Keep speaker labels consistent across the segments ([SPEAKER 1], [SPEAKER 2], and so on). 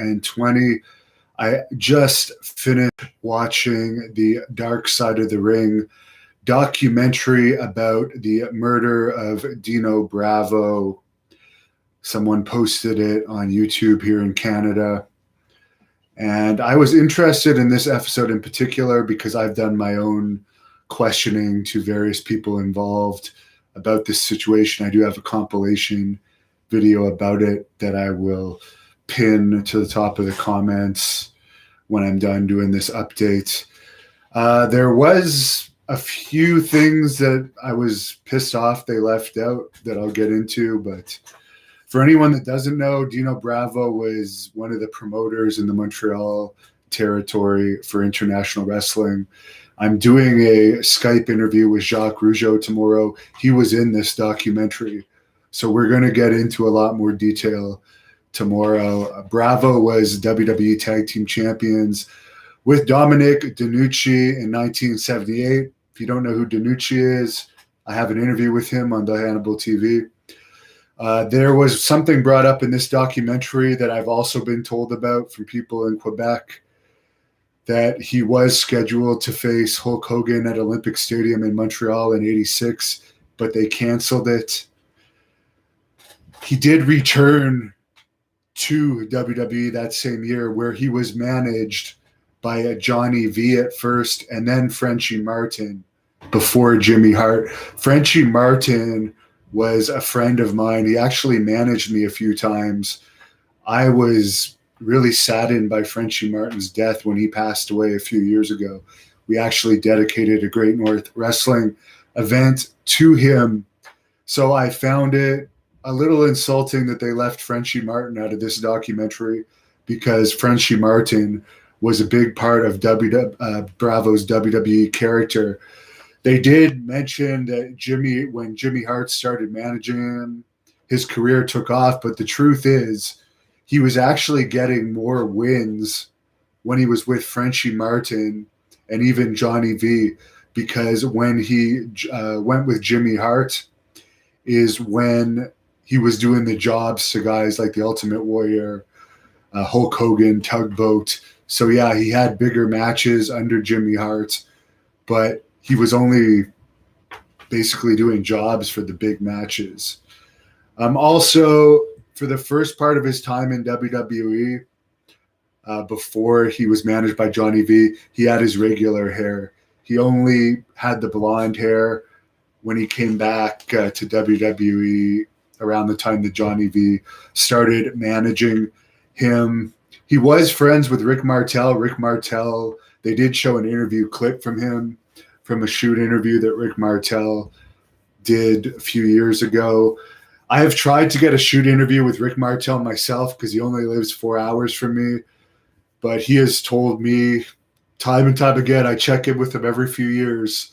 [SPEAKER 1] 2020. I just finished watching the Dark Side of the Ring documentary about the murder of Dino Bravo. Someone posted it on YouTube here in Canada. And I was interested in this episode in particular because I've done my own questioning to various people involved about this situation. I do have a compilation video about it that I will pin to the top of the comments when I'm done doing this update. There was a few things that I was pissed off they left out that I'll get into, but for anyone that doesn't know, Dino Bravo was one of the promoters in the Montreal territory for international wrestling. I'm doing a Skype interview with Jacques Rougeau tomorrow. He was in this documentary, so we're going to get into a lot more detail tomorrow. Bravo was WWE Tag Team Champions with Dominic DeNucci in 1978. If you don't know who DeNucci is, I have an interview with him on the Hannibal TV. There was something brought up in this documentary that I've also been told about from people in Quebec, that he was scheduled to face Hulk Hogan at Olympic Stadium in Montreal in '86, but they canceled it. He did return to WWE that same year, where he was managed by Johnny V at first and then Frenchy Martin before Jimmy Hart. Frenchy Martin was a friend of mine. He actually managed me a few times. I was really saddened by Frenchy Martin's death when he passed away a few years ago. We actually dedicated a Great North Wrestling event to him. So I found it a little insulting that they left Frenchy Martin out of this documentary, because Frenchy Martin was a big part of Bravo's WWE character. They did mention that when Jimmy Hart started managing him, his career took off. But the truth is, he was actually getting more wins when he was with Frenchy Martin and even Johnny V, because when he went with Jimmy Hart is when he was doing the jobs to guys like the Ultimate Warrior, Hulk Hogan, Tugboat. So yeah, he had bigger matches under Jimmy Hart, but he was only basically doing jobs for the big matches. Also, for the first part of his time in WWE, before he was managed by Johnny V, he had his regular hair. He only had the blonde hair when he came back to WWE around the time that Johnny V started managing him. He was friends with Rick Martel. Rick Martel, they did show an interview clip from him, from a shoot interview that Rick Martel did a few years ago. I have tried to get a shoot interview with Rick Martel myself, because he only lives 4 hours from me. But he has told me time and time again, I check in with him every few years,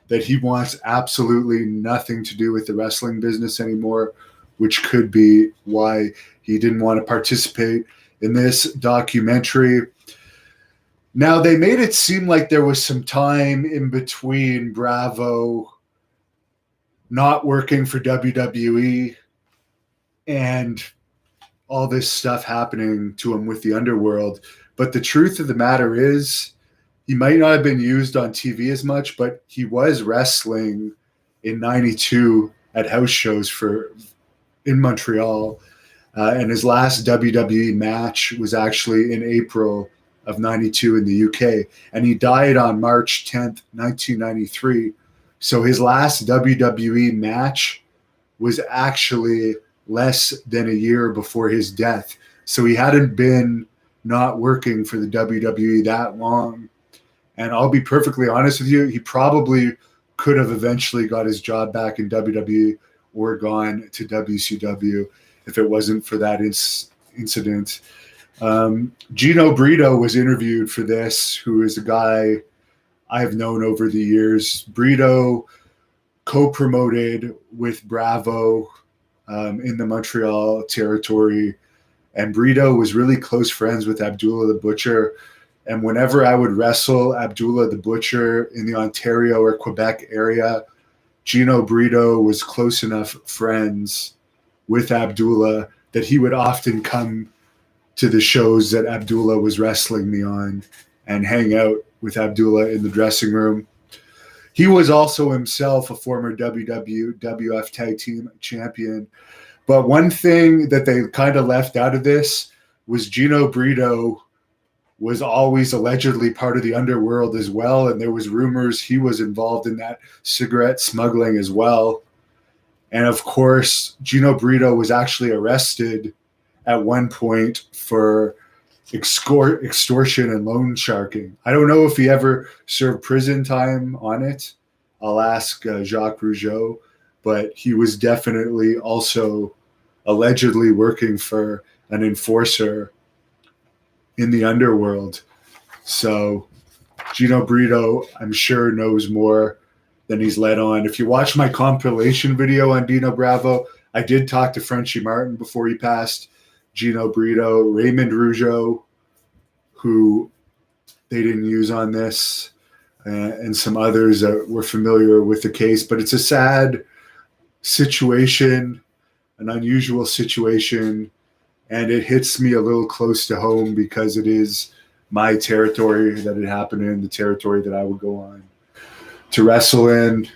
[SPEAKER 1] that he wants absolutely nothing to do with the wrestling business anymore, which could be why he didn't want to participate in this documentary. Now, they made it seem like there was some time in between Bravo not working for WWE and all this stuff happening to him with the Underworld. But the truth of the matter is, he might not have been used on TV as much, but he was wrestling in '92 at house shows in Montreal. And his last WWE match was actually in April of '92 in the UK. And he died on March 10th, 1993. So his last WWE match was actually less than a year before his death. So he hadn't been not working for the WWE that long. And I'll be perfectly honest with you, he probably could have eventually got his job back in WWE or gone to WCW if it wasn't for that incident. Gino Brito was interviewed for this, who is a guy I've known over the years. Brito co-promoted with Bravo in the Montreal territory, and Brito was really close friends with Abdullah the Butcher. And whenever I would wrestle Abdullah the Butcher in the Ontario or Quebec area, Gino Brito was close enough friends with Abdullah that he would often come to the shows that Abdullah was wrestling me on and hang out with Abdullah in the dressing room. He was also himself a former WWF Tag Team Champion. But one thing that they kind of left out of this was Gino Brito was always allegedly part of the Underworld as well, and there was rumors he was involved in that cigarette smuggling as well. And of course, Gino Brito was actually arrested at one point for extortion and loan sharking. I don't know if he ever served prison time on it. I'll ask Jacques Rougeau, but he was definitely also allegedly working for an enforcer in the Underworld. So Gino Brito, I'm sure, knows more than he's let on. If you watch my compilation video on Dino Bravo, I did talk to Frenchy Martin before he passed, Gino Brito, Raymond Rougeau, who they didn't use on this, and some others that were familiar with the case. But it's a sad situation, an unusual situation, and it hits me a little close to home because it is my territory that it happened in, the territory that I would go on to wrestle in.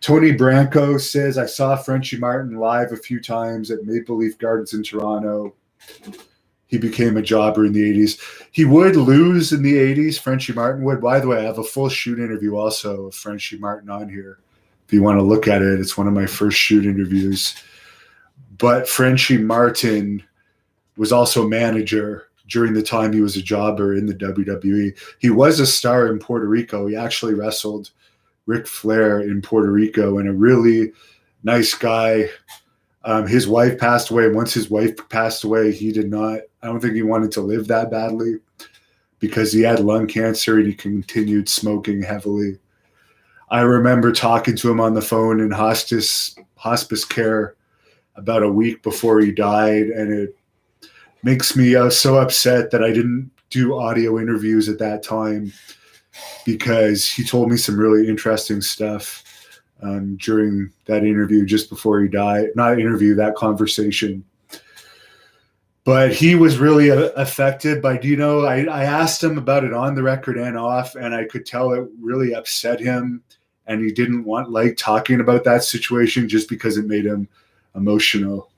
[SPEAKER 1] Tony Branco says, I saw Frenchy Martin live a few times at Maple Leaf Gardens in Toronto. He became a jobber in the 80s. He would lose in the 80s, Frenchy Martin would. By the way, I have a full shoot interview also of Frenchy Martin on here. If you want to look at it, it's one of my first shoot interviews. But Frenchy Martin was also manager during the time he was a jobber in the WWE. He was a star in Puerto Rico. He actually wrestled Ric Flair in Puerto Rico, and a really nice guy. His wife passed away. Once his wife passed away, I don't think he wanted to live that badly because he had lung cancer and he continued smoking heavily. I remember talking to him on the phone in hospice care about a week before he died, and it makes me so upset that I didn't do audio interviews at that time because he told me some really interesting stuff during that interview just before he died. Not interview, that conversation. But he was really affected by Dino. I asked him about it on the record and off, and I could tell it really upset him, and he didn't like talking about that situation just because it made him emotional.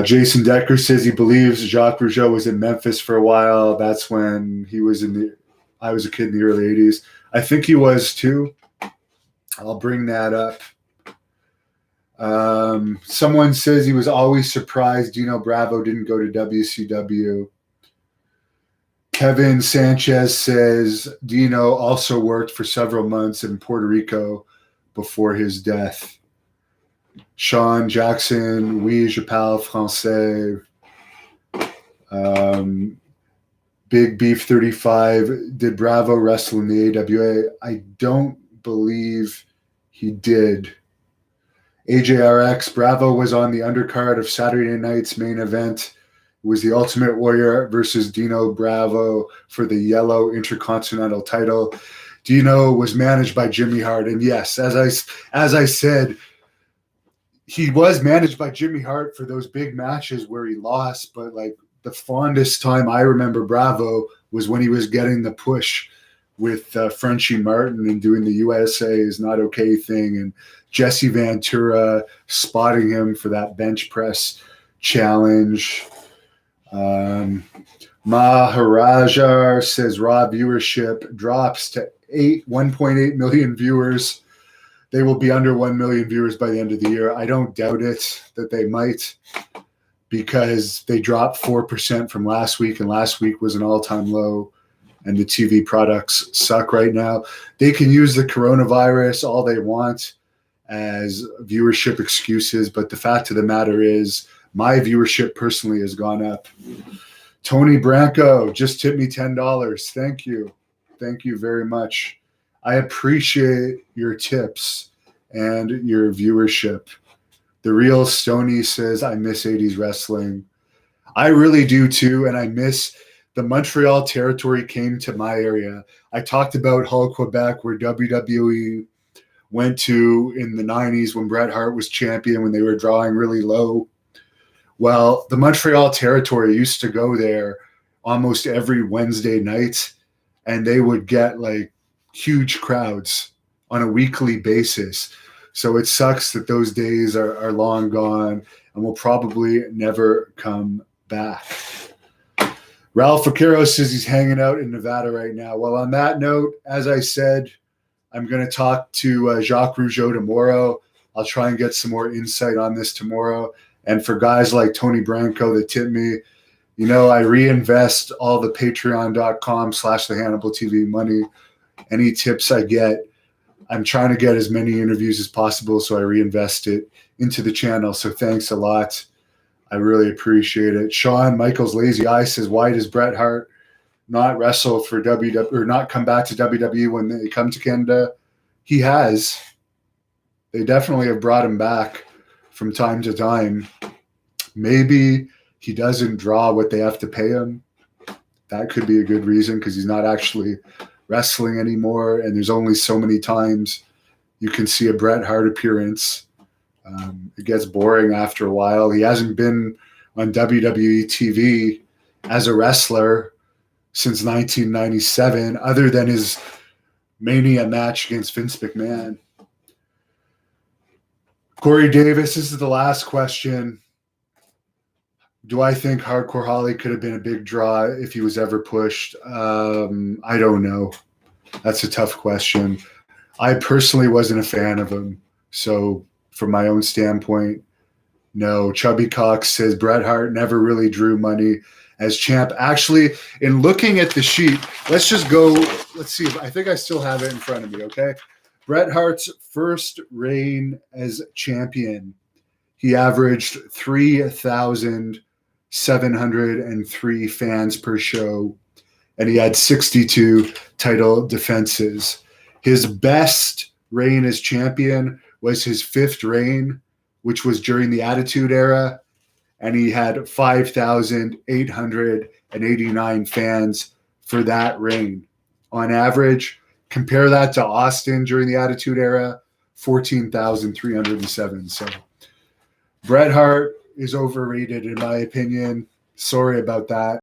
[SPEAKER 1] Jason Decker says he believes Jacques Rougeau was in Memphis for a while. That's when I was a kid in the early 80s. I think he was too. I'll bring that up. Someone says he was always surprised Dino Bravo didn't go to WCW. Kevin Sanchez says Dino also worked for several months in Puerto Rico before his death. Sean Jackson, oui, je parle français. Big Beef 35, did Bravo wrestle in the AWA? I don't believe he did. AJRX, Bravo was on the undercard of Saturday night's main event. It was the Ultimate Warrior versus Dino Bravo for the Yellow Intercontinental title. Dino was managed by Jimmy Hart, and yes, as I said, he was managed by Jimmy Hart for those big matches where he lost, but like the fondest time I remember Bravo was when he was getting the push with Frenchy Martin and doing the USA is not okay thing, and Jesse Ventura spotting him for that bench press challenge. Maharajar says Raw viewership drops to 1.8 million viewers. They will be under 1 million viewers by the end of the year. I don't doubt it that they might, because they dropped 4% from last week, and last week was an all-time low, and the TV products suck right now. They can use the coronavirus all they want as viewership excuses, but the fact of the matter is my viewership personally has gone up. Tony Branco just tipped me $10. Thank you. Thank you very much. I appreciate your tips and your viewership. The Real Stony says, I miss 80s wrestling. I really do too, and I miss the Montreal territory came to my area. I talked about Hull, Quebec, where WWE went to in the 90s when Bret Hart was champion, when they were drawing really low. Well, the Montreal territory used to go there almost every Wednesday night, and they would get like huge crowds on a weekly basis. So it sucks that those days are long gone and will probably never come back. Ralph Vaquero says he's hanging out in Nevada right now. Well, on that note, as I said, I'm going to talk to Jacques Rougeau tomorrow. I'll try and get some more insight on this tomorrow. And for guys like Tony Branco that tip me, you know, I reinvest all the patreon.com/the Hannibal TV money. Any tips I get, I'm trying to get as many interviews as possible, so I reinvest it into the channel. So thanks a lot. I really appreciate it. Sean Michael's Lazy Eye says, why does Bret Hart not wrestle for WWE or not come back to WWE when they come to Canada? He has. They definitely have brought him back from time to time. Maybe he doesn't draw what they have to pay him. That could be a good reason because he's not actually wrestling anymore. And there's only so many times you can see a Bret Hart appearance. It gets boring after a while. He hasn't been on WWE TV as a wrestler since 1997, other than his Mania match against Vince McMahon. Corey Davis, this is the last question. Do I think Hardcore Holly could have been a big draw if he was ever pushed? I don't know. That's a tough question. I personally wasn't a fan of him. So from my own standpoint, no. Chubby Cox says Bret Hart never really drew money as champ. Actually, in looking at the sheet, let's just go. Let's see. I think I still have it in front of me, okay? Bret Hart's first reign as champion, he averaged 3,703 fans per show, and he had 62 title defenses. His best reign as champion was his fifth reign, which was during the Attitude Era, and he had 5,889 fans for that reign. On average, compare that to Austin during the Attitude Era, 14,307. So Bret Hart is overrated, in my opinion. Sorry about that.